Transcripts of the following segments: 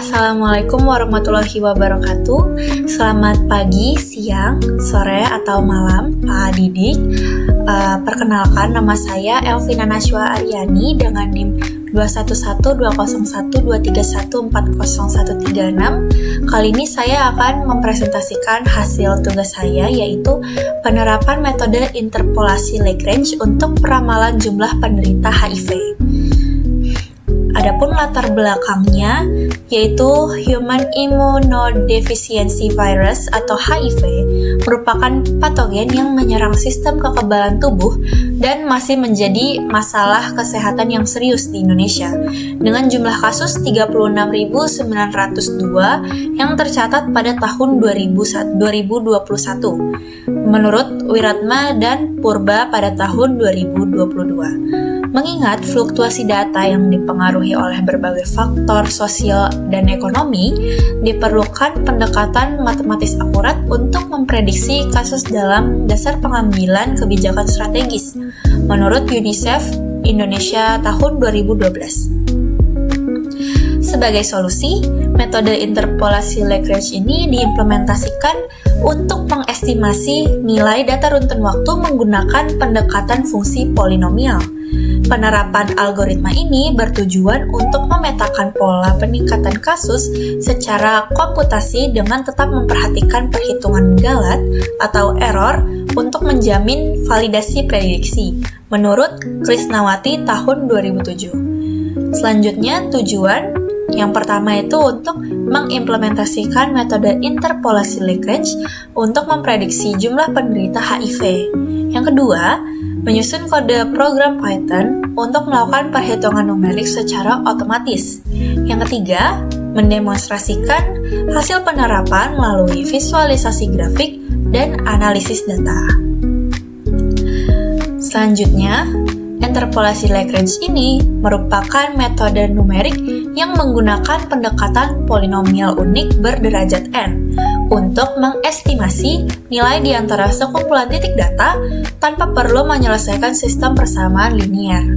Assalamualaikum warahmatullahi wabarakatuh. Selamat pagi, siang, sore, atau malam, Pak Didik. Perkenalkan, nama saya Elvina Nashwa Aryani dengan NIM 211201231401336. Kali ini saya akan mempresentasikan hasil tugas saya, yaitu penerapan metode interpolasi Lagrange untuk peramalan jumlah penderita HIV. Adapun latar belakangnya yaitu Human Immunodeficiency Virus atau HIV merupakan patogen yang menyerang sistem kekebalan tubuh dan masih menjadi masalah kesehatan yang serius di Indonesia dengan jumlah kasus 36.902 yang tercatat pada tahun 2021 menurut Wiratma dan Purba pada tahun 2022. Mengingat fluktuasi data yang dipengaruhi oleh berbagai faktor sosial dan ekonomi, diperlukan pendekatan matematis akurat untuk memprediksi kasus dalam dasar pengambilan kebijakan strategis, menurut UNICEF Indonesia tahun 2012. Sebagai solusi, metode interpolasi Lagrange ini diimplementasikan untuk mengestimasi nilai data runtun waktu menggunakan pendekatan fungsi polinomial. Penerapan algoritma ini bertujuan untuk memetakan pola peningkatan kasus secara komputasi dengan tetap memperhatikan perhitungan galat atau error untuk menjamin validasi prediksi, menurut Krisnawati tahun 2007. Selanjutnya, tujuan yang pertama itu untuk mengimplementasikan metode interpolasi Lagrange untuk memprediksi jumlah penderita HIV. Yang kedua, menyusun kode program Python untuk melakukan perhitungan numerik secara otomatis. Yang ketiga, mendemonstrasikan hasil penerapan melalui visualisasi grafik dan analisis data. Selanjutnya, interpolasi Lagrange ini merupakan metode numerik yang menggunakan pendekatan polinomial unik berderajat n untuk mengestimasi nilai di antara sekumpulan titik data tanpa perlu menyelesaikan sistem persamaan linear.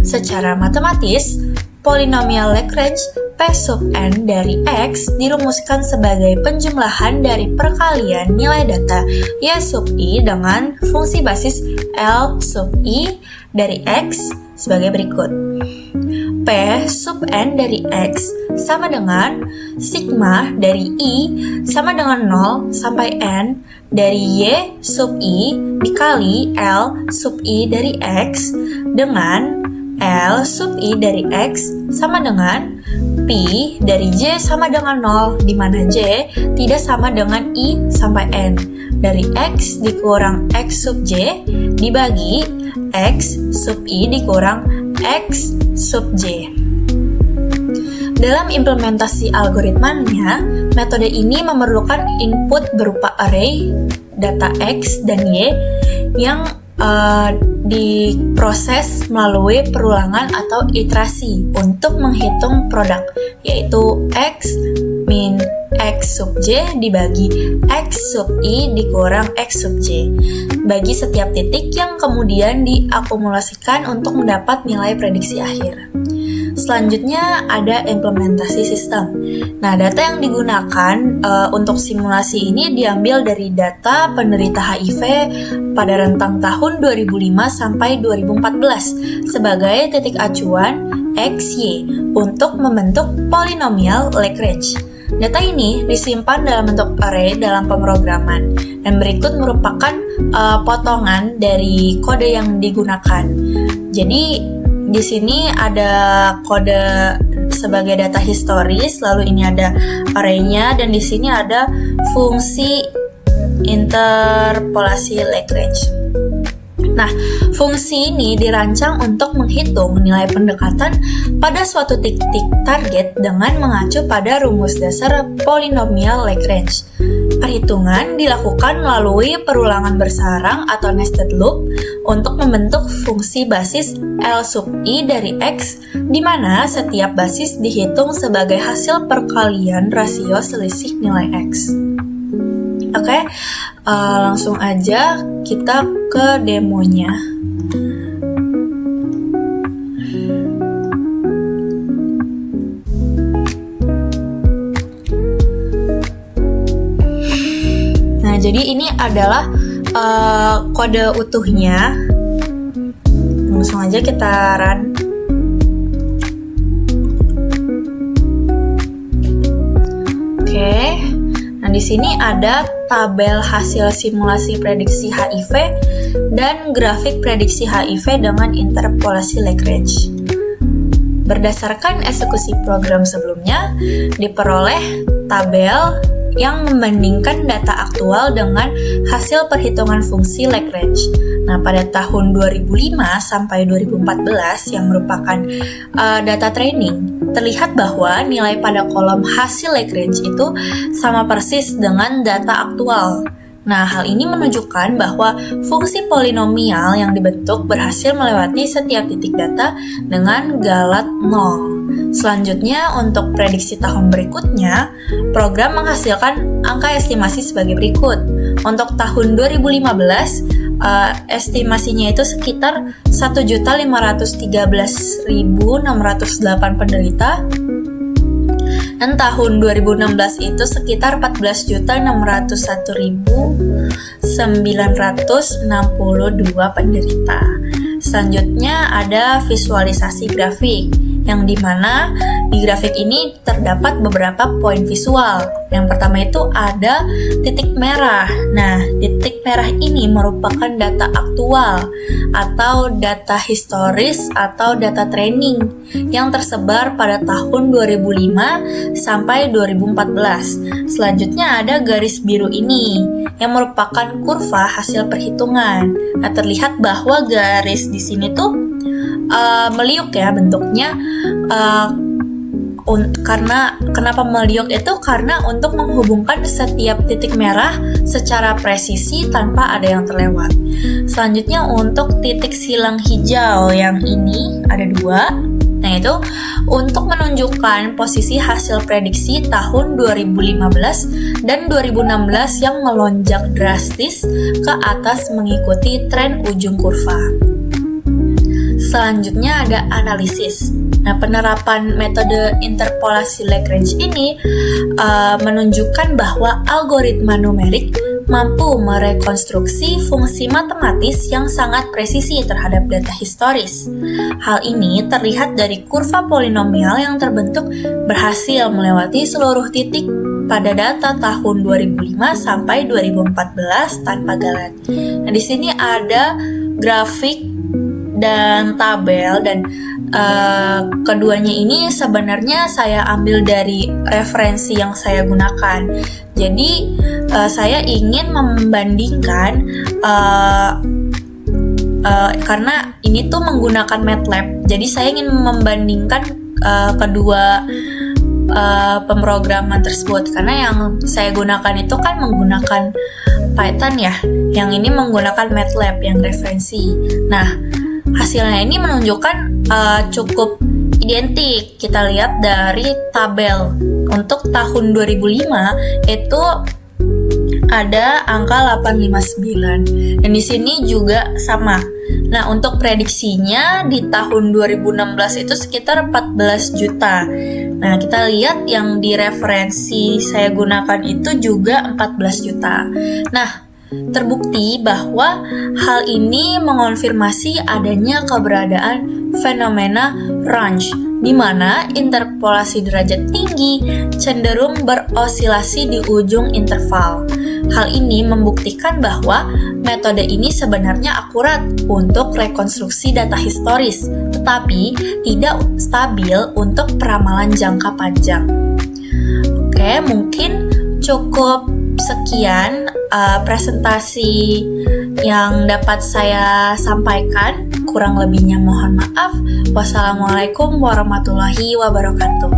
Secara matematis, polinomial Lagrange P sub n dari X dirumuskan sebagai penjumlahan dari perkalian nilai data Y sub I dengan fungsi basis L sub I dari X sebagai berikut. P sub n dari X sama dengan sigma dari I sama dengan 0 sampai n dari Y sub I dikali L sub I dari X dengan L sub I dari X sama dengan Pi dari J sama dengan 0, di mana J tidak sama dengan I sampai N dari X dikurang X sub J dibagi X sub I dikurang X sub J. Dalam implementasi algoritmanya, metode ini memerlukan input berupa array data X dan Y yang diproses melalui perulangan atau iterasi untuk menghitung produk, yaitu X min X sub J dibagi X sub I dikurang X sub J bagi setiap titik yang kemudian diakumulasikan untuk mendapat nilai prediksi akhir. Selanjutnya ada implementasi sistem. Nah, data yang digunakan untuk simulasi ini diambil dari data penderita HIV pada rentang tahun 2005 sampai 2014 sebagai titik acuan XY untuk membentuk polinomial Lagrange. Data ini disimpan dalam bentuk array dalam pemrograman dan berikut merupakan potongan dari kode yang digunakan. Jadi di sini ada kode sebagai data historis, lalu ini ada array-nya dan di sini ada fungsi interpolasi Lagrange. Nah, fungsi ini dirancang untuk menghitung nilai pendekatan pada suatu titik target dengan mengacu pada rumus dasar polinomial Lagrange. Perhitungan dilakukan melalui perulangan bersarang atau nested loop untuk membentuk fungsi basis L sub I dari X, di mana setiap basis dihitung sebagai hasil perkalian rasio selisih nilai X. Oke, langsung aja kita ke demonya. jadi ini adalah kode utuhnya. Langsung aja kita run. Oke. Nah, di sini ada tabel hasil simulasi prediksi HIV dan grafik prediksi HIV dengan interpolasi Lagrange. Berdasarkan eksekusi program sebelumnya, diperoleh tabel yang membandingkan data aktual dengan hasil perhitungan fungsi Lagrange. Nah, pada tahun 2005 sampai 2014 yang merupakan data training, terlihat bahwa nilai pada kolom hasil Lagrange itu sama persis dengan data aktual. Nah, hal ini menunjukkan bahwa fungsi polinomial yang dibentuk berhasil melewati setiap titik data dengan galat 0. Selanjutnya, untuk prediksi tahun berikutnya, program menghasilkan angka estimasi sebagai berikut. Untuk tahun 2015, estimasinya itu sekitar 1.513.608 penderita. Dan tahun 2016 itu sekitar 14.601.962 penderita. Selanjutnya ada visualisasi grafik, yang dimana di grafik ini terdapat beberapa poin visual. Yang pertama itu ada titik merah. Nah, titik merah ini merupakan data aktual atau data historis atau data training yang tersebar pada tahun 2005 sampai 2014. Selanjutnya ada garis biru ini yang merupakan kurva hasil perhitungan. Nah, terlihat bahwa garis di sini tuh meliuk ya bentuknya. Karena kenapa meliuk itu karena untuk menghubungkan setiap titik merah secara presisi tanpa ada yang terlewat. Selanjutnya untuk titik silang hijau yang ini ada 2. Nah, itu untuk menunjukkan posisi hasil prediksi tahun 2015 dan 2016 yang melonjak drastis ke atas mengikuti tren ujung kurva. Selanjutnya ada analisis. Nah, penerapan metode interpolasi Lagrange ini menunjukkan bahwa algoritma numerik mampu merekonstruksi fungsi matematis yang sangat presisi terhadap data historis. Hal ini terlihat dari kurva polinomial yang terbentuk berhasil melewati seluruh titik pada data tahun 2005 sampai 2014 tanpa galat. Nah, di sini ada grafik dan tabel, dan keduanya ini sebenarnya saya ambil dari referensi yang saya gunakan. Jadi saya ingin membandingkan karena ini tuh menggunakan MATLAB. Jadi saya ingin membandingkan kedua pemrograman tersebut, karena yang saya gunakan itu kan menggunakan Python ya, yang ini menggunakan MATLAB yang referensi. Nah, hasilnya ini menunjukkan cukup identik. Kita lihat dari tabel. Untuk tahun 2005 itu ada angka 859. Dan di sini juga sama. Nah, untuk prediksinya di tahun 2016 itu sekitar 14 juta. Nah, kita lihat yang di referensi saya gunakan itu juga 14 juta. Nah, terbukti bahwa hal ini mengonfirmasi adanya keberadaan fenomena range, di mana interpolasi derajat tinggi cenderung berosilasi di ujung interval. Hal ini membuktikan bahwa metode ini sebenarnya akurat untuk rekonstruksi data historis, tetapi tidak stabil untuk peramalan jangka panjang. Oke, mungkin cukup sekian presentasi yang dapat saya sampaikan. Kurang lebihnya mohon maaf. Wassalamualaikum warahmatullahi wabarakatuh.